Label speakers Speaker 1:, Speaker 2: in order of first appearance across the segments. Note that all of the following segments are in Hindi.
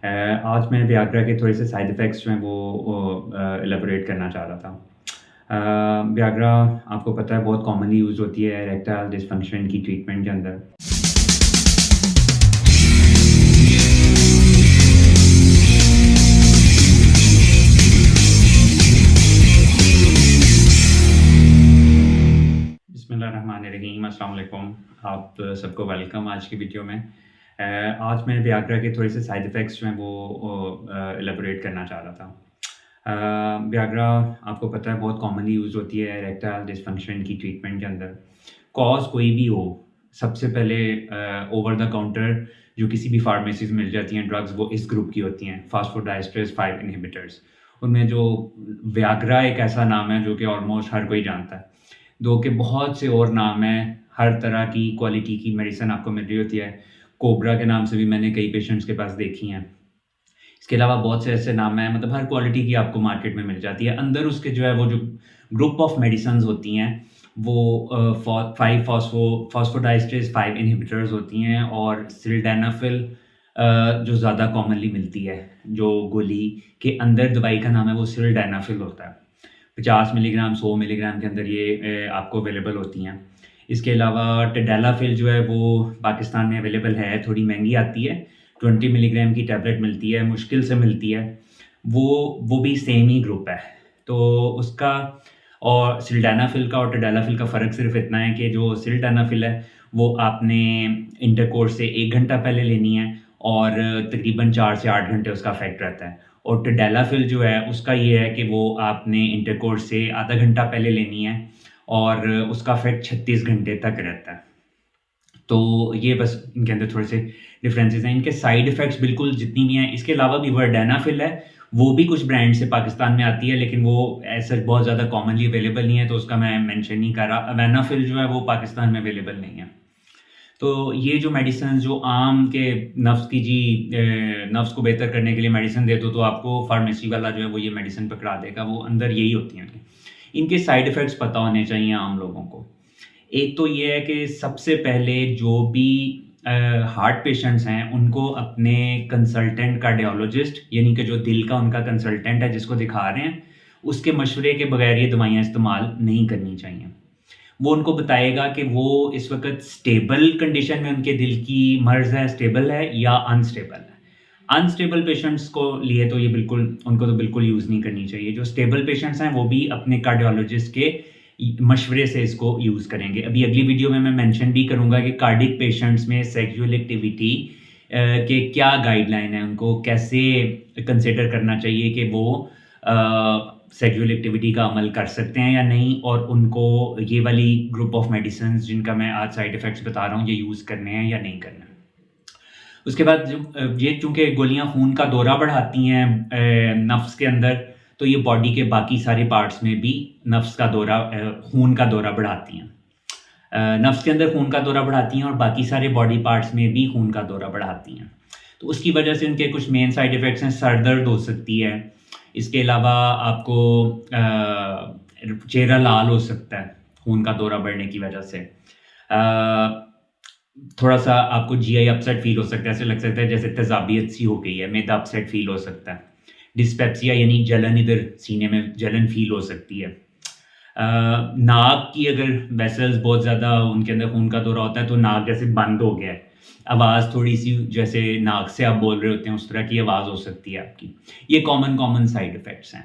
Speaker 1: आज मैं वियाग्रा के थोड़े से साइड इफ़ेक्ट्स जो हैं वो एलैबोरेट करना चाह रहा था। वियाग्रा आपको पता है बहुत कॉमनली यूज़ होती है इरेक्टाइल डिसफंक्शन की ट्रीटमेंट के अंदर। बिस्मिल्लाहिर्रहमानिर्रहीम, अस्सलाम वालेकुम। आप सबको वेलकम आज की वीडियो में। आज मैं वियाग्रा के थोड़े से साइड इफ़ेक्ट्स जो हैं वो एलैबोरेट करना चाह रहा था। वियाग्रा आपको पता है बहुत कॉमनली यूज़ होती है इरेक्टाइल डिसफंक्शन की ट्रीटमेंट के अंदर। कॉज़ कोई भी हो, सबसे पहले ओवर द काउंटर जो किसी भी फार्मेसी से मिल जाती हैं ड्रग्स, वो इस ग्रुप की होती हैं, फॉस्फोडाइएस्टरेज़ 5 इन्हिबिटर्स। उनमें जो वियाग्रा एक ऐसा नाम है जो कि ऑलमोस्ट हर कोई जानता है। दो के बहुत से और नाम हैं, हर तरह की क्वालिटी की मेडिसिन आपको मिल रही होती है। कोबरा के नाम से भी मैंने कई पेशेंट्स के पास देखी हैं। इसके अलावा बहुत से ऐसे नाम हैं, मतलब हर क्वालिटी की आपको मार्केट में मिल जाती है। अंदर उसके जो है वो जो ग्रुप ऑफ मेडिसिन्स होती हैं वो 5 फॉस्फोडाइएस्टरेज़ 5 इन्हिबिटर्स होती हैं और सिल्डेनाफिल जो ज़्यादा कॉमनली मिलती है, जो गोली के अंदर दवाई का नाम है वो सिल्डेनाफिल होता है। 50 मिलीग्राम 100 मिलीग्राम के अंदर ये आपको अवेलेबल होती हैं। इसके अलावा टडेलाफिल जो है वो पाकिस्तान में अवेलेबल है, थोड़ी महंगी आती है। 20 मिलीग्राम की टैबलेट मिलती है, मुश्किल से मिलती है। वो भी सेम ही ग्रुप है। तो उसका और सिल्डेनाफिल का और टडेलाफिल का फ़र्क सिर्फ़ इतना है कि जो सिल्डेनाफिल है वो आपने इंटरकोर्स से 1 घंटा पहले लेनी है और तकरीबन 4 से 8 घंटे उसका इफ़ेक्ट रहता है। और टडेलाफिल जो है उसका ये है कि वो आपने इंटरकोर्स से आधा घंटा पहले लेनी है और उसका इफ़ेक्ट 36 घंटे तक रहता है। तो ये बस इनके अंदर थोड़े से डिफरेंसेस हैं। इनके साइड इफ़ेक्ट्स बिल्कुल जितनी भी हैं, इसके अलावा भी वर्डेनाफिल है, वो भी कुछ ब्रांड से पाकिस्तान में आती है, लेकिन वो ऐसा बहुत ज़्यादा कॉमनली अवेलेबल नहीं है, तो उसका मैं मेंशन नहीं कर रहा। अवेनाफिल जो है वो पाकिस्तान में अवेलेबल नहीं है। तो ये जो मेडिसिन जो आम के नफ्स को बेहतर करने के लिए मेडिसिन दे दो, तो आपको फार्मेसी वाला जो है वो ये मेडिसिन पकड़ा देगा, वो अंदर यही होती हैं। इनके साइड इफ़ेक्ट्स पता होने चाहिए आम लोगों को। एक तो ये है कि सबसे पहले जो भी हार्ट पेशेंट्स हैं, उनको अपने कंसल्टेंट कार्डियोलॉजिस्ट, यानी कि जो दिल का उनका कंसल्टेंट है जिसको दिखा रहे हैं, उसके मशवरे के बगैर ये दवाइयाँ इस्तेमाल नहीं करनी चाहिए। वो उनको बताएगा कि वो इस वक़्त स्टेबल कंडीशन में उनके दिल की मर्ज़ है, स्टेबल है या अनस्टेबल है। अनस्टेबल पेशेंट्स को लिए तो ये बिल्कुल उनको तो बिल्कुल यूज़ नहीं करनी चाहिए। जो स्टेबल पेशेंट्स हैं वो भी अपने कार्डियोलॉजिस्ट के मशवरे से इसको यूज़ करेंगे। अभी अगली वीडियो में मैं मेंशन भी करूँगा कि कार्डिक पेशेंट्स में सेक्सुअल एक्टिविटी के क्या गाइडलाइन है, उनको कैसे कंसिडर करना चाहिए कि वो सेक्सुअल एक्टिविटी का अमल कर सकते हैं या नहीं, और उनको ये वाली ग्रुप ऑफ मेडिसिन्स जिनका मैं आज साइड इफ़ेक्ट्स बता रहा हूँ ये यूज़ करने हैं या नहीं करने हैं। उसके बाद जो ये चूँकि गोलियाँ खून का दौरा बढ़ाती हैं नफ़्स के अंदर, तो ये बॉडी के बाकी सारे पार्ट्स में भी खून का दौरा बढ़ाती हैं। नफ़्स के अंदर खून का दौरा बढ़ाती हैं और बाकी सारे बॉडी पार्ट्स में भी खून का दौरा बढ़ाती हैं। तो उसकी वजह से उनके कुछ मेन साइड इफ़ेक्ट्स हैं, सर दर्द हो सकती है। इसके अलावा आपको चेहरा लाल हो सकता है खून का दौरा बढ़ने की वजह से। थोड़ा-सा आपको जीआई अपसेट फ़ील हो सकता है, ऐसे लग सकता है जैसे तेज़ाबियत सी हो गई है, मैदा अपसेट फ़ील हो सकता है। डिस्पेप्सिया यानी जलन, इधर सीने में जलन फ़ील हो सकती है। नाक की अगर वेसल्स बहुत ज़्यादा उनके अंदर खून का दौरा होता है तो नाक जैसे बंद हो गया है, आवाज़ थोड़ी-सी जैसे नाक से आप बोल रहे होते हैं उस तरह की आवाज़ हो सकती है आपकी। ये कॉमन साइड इफ़ेक्ट्स हैं।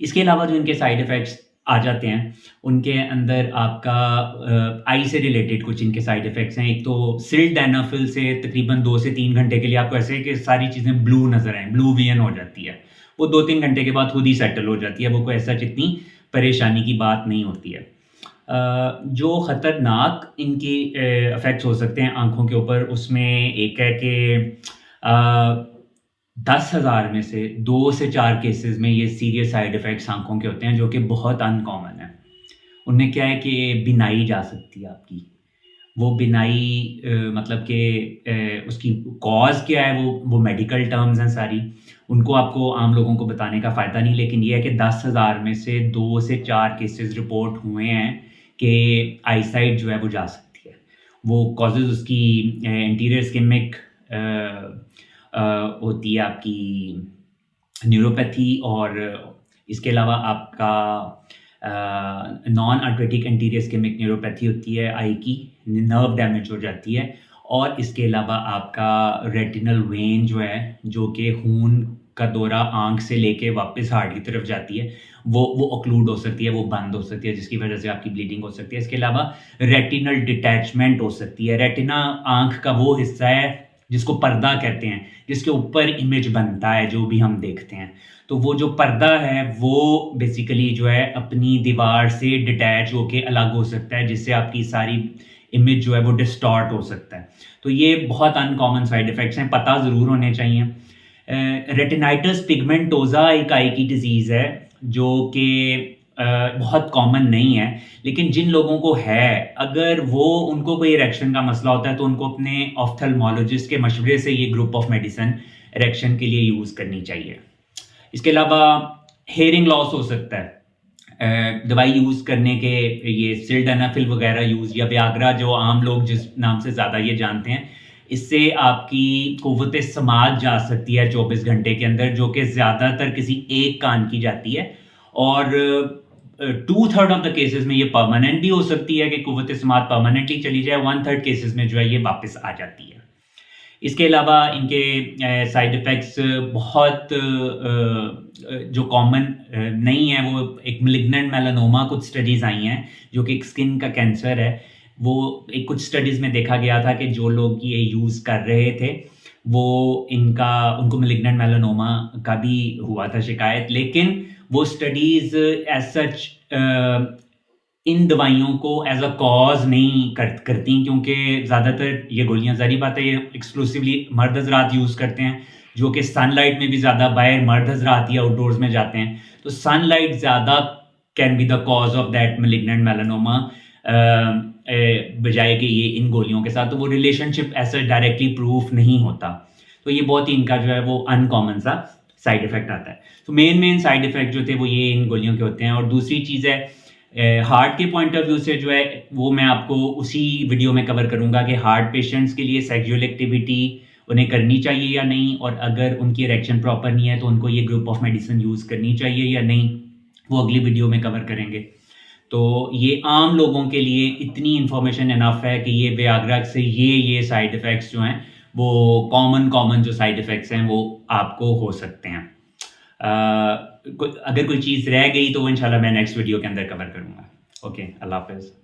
Speaker 1: इसके अलावा जो इनके साइड इफ़ेक्ट्स आ जाते हैं, उनके अंदर आपका आई से रिलेटेड कुछ इनके साइड इफ़ेक्ट्स हैं। एक तो सिल्डेनाफिल से तकरीबन 2 से 3 घंटे के लिए आपको ऐसे है कि सारी चीज़ें ब्लू नज़र आएँ, ब्लू विज़न हो जाती है। वो 2-3 घंटे के बाद खुद ही सेटल हो जाती है, वो कोई ऐसा इतनी परेशानी की बात नहीं होती है। जो ख़तरनाक इनकी इफ़ेक्ट्स हो सकते हैं आँखों के ऊपर, उसमें एक है कि अ 10,000 में से 2 से 4 केसेस में ये सीरियस साइड इफ़ेक्ट्स आँखों के होते हैं, जो कि बहुत अनकॉमन है। उनमें क्या है कि बिनाई जा सकती है आपकी। वो बिनाई मतलब कि उसकी कॉज़ क्या है, वो मेडिकल टर्म्स हैं सारी। उनको आपको आम लोगों को बताने का फ़ायदा नहीं, लेकिन ये है कि 10,000 में से 2 से 4 केसेस रिपोर्ट हुए हैं कि आईसाइट जो है वो जा सकती है। वो कॉज़ेज़ उसकी एंटीरियर इस्केमिक होती है आपकी न्यूरोपैथी, और इसके अलावा आपका non arthritic anterior ischemic neuropathy होती है आई की, नर्व डैमेज हो जाती है। और इसके अलावा आपका रेटिनल वेन जो है, जो कि खून का दौरा आँख से लेके वापस हार्ट की तरफ जाती है, वो ऑक्लूड हो सकती है, वो बंद हो सकती है, जिसकी वजह से आपकी ब्लीडिंग हो सकती है। इसके अलावा रेटिनल डिटैचमेंट हो सकती है। रेटिना आँख का वो हिस्सा है जिसको पर्दा कहते हैं, जिसके ऊपर इमेज बनता है जो भी हम देखते हैं। तो वो जो पर्दा है वो बेसिकली जो है अपनी दीवार से डिटैच होके अलग हो सकता है, जिससे आपकी सारी इमेज जो है वो डिस्टॉर्ट हो सकता है। तो ये बहुत अनकॉमन साइड इफ़ेक्ट्स हैं, पता ज़रूर होने चाहिए। रेटिनाइटिस पिगमेंटोसा एक आई की डिज़ीज़ है जो कि बहुत कॉमन नहीं है, लेकिन जिन लोगों को है, अगर वो उनको कोई इरेक्शन का मसला होता है तो उनको अपने ऑफ्थेल्मोलॉजिस्ट के मशवरे से ये ग्रुप ऑफ मेडिसिन इरेक्शन के लिए यूज़ करनी चाहिए। इसके अलावा हेयरिंग लॉस हो सकता है। दवाई यूज़ करने के, ये सिल्डेनाफिल वगैरह यूज़, या व्याग्रा जो आम लोग जिस नाम से ज़्यादा ये जानते हैं, इससे आपकी क़ुव्वत समात जा सकती है 24 घंटे के अंदर, जो कि ज़्यादातर किसी एक कान की जाती है। और 2/3 ऑफ द केसेस में ये परमानेंट भी हो सकती है कि क़ुव्वत समात परमानेंटली चली जाए, 1/3 केसेस में जो है ये वापस आ जाती है। इसके अलावा इनके साइड इफ़ेक्ट्स बहुत जो कॉमन नहीं है, वो एक मैलिग्नेंट मेलानोमा कुछ स्टडीज़ आई हैं जो कि एक स्किन का कैंसर है। वो एक कुछ स्टडीज़ में देखा गया था कि जो लोग ये यूज़ कर रहे थे वो उनको मैलिग्नेंट मेलानोमा का भी हुआ था शिकायत, लेकिन वो स्टडीज़ एज़ सच इन दवाइयों को एज अ कॉज नहीं करती, क्योंकि ज़्यादातर ये गोलियां, ज़ाहिर बात है, ये एक्सक्लूसिवली मर्द हज़रात यूज़ करते हैं, जो कि सनलाइट में भी ज़्यादा, बाहर मर्द हज़रात या आउटडोर्स में जाते हैं, तो सनलाइट ज़्यादा can be the cause of that malignant melanoma बजाय कि ये इन गोलियों के साथ। तो वो रिलेशनशिप ऐसा डायरेक्टली प्रूफ नहीं होता। तो ये बहुत ही इनका जो है वो अनकॉमन सा साइड इफ़ेक्ट आता है। तो मेन साइड इफ़ेक्ट जो थे वो ये इन गोलियों के होते हैं। और दूसरी चीज़ है, हार्ट के पॉइंट ऑफ व्यू से जो है वो मैं आपको उसी वीडियो में कवर करूंगा कि हार्ट पेशेंट्स के लिए सेक्सुअल एक्टिविटी उन्हें करनी चाहिए या नहीं, और अगर उनकी इरेक्शन प्रॉपर नहीं है तो उनको ये ग्रुप ऑफ मेडिसिन यूज़ करनी चाहिए या नहीं, वो अगली वीडियो में कवर करेंगे। तो ये आम लोगों के लिए इतनी इन्फॉर्मेशन इनफ है कि ये वियाग्रा से ये साइड इफ़ेक्ट्स जो हैं वो कॉमन जो साइड इफ़ेक्ट्स हैं वो आपको हो सकते हैं। अगर कोई चीज़ रह गई तो वो इंशाल्लाह मैं नेक्स्ट वीडियो के अंदर कवर करूँगा। ओके, अल्लाह हाफ़िज़।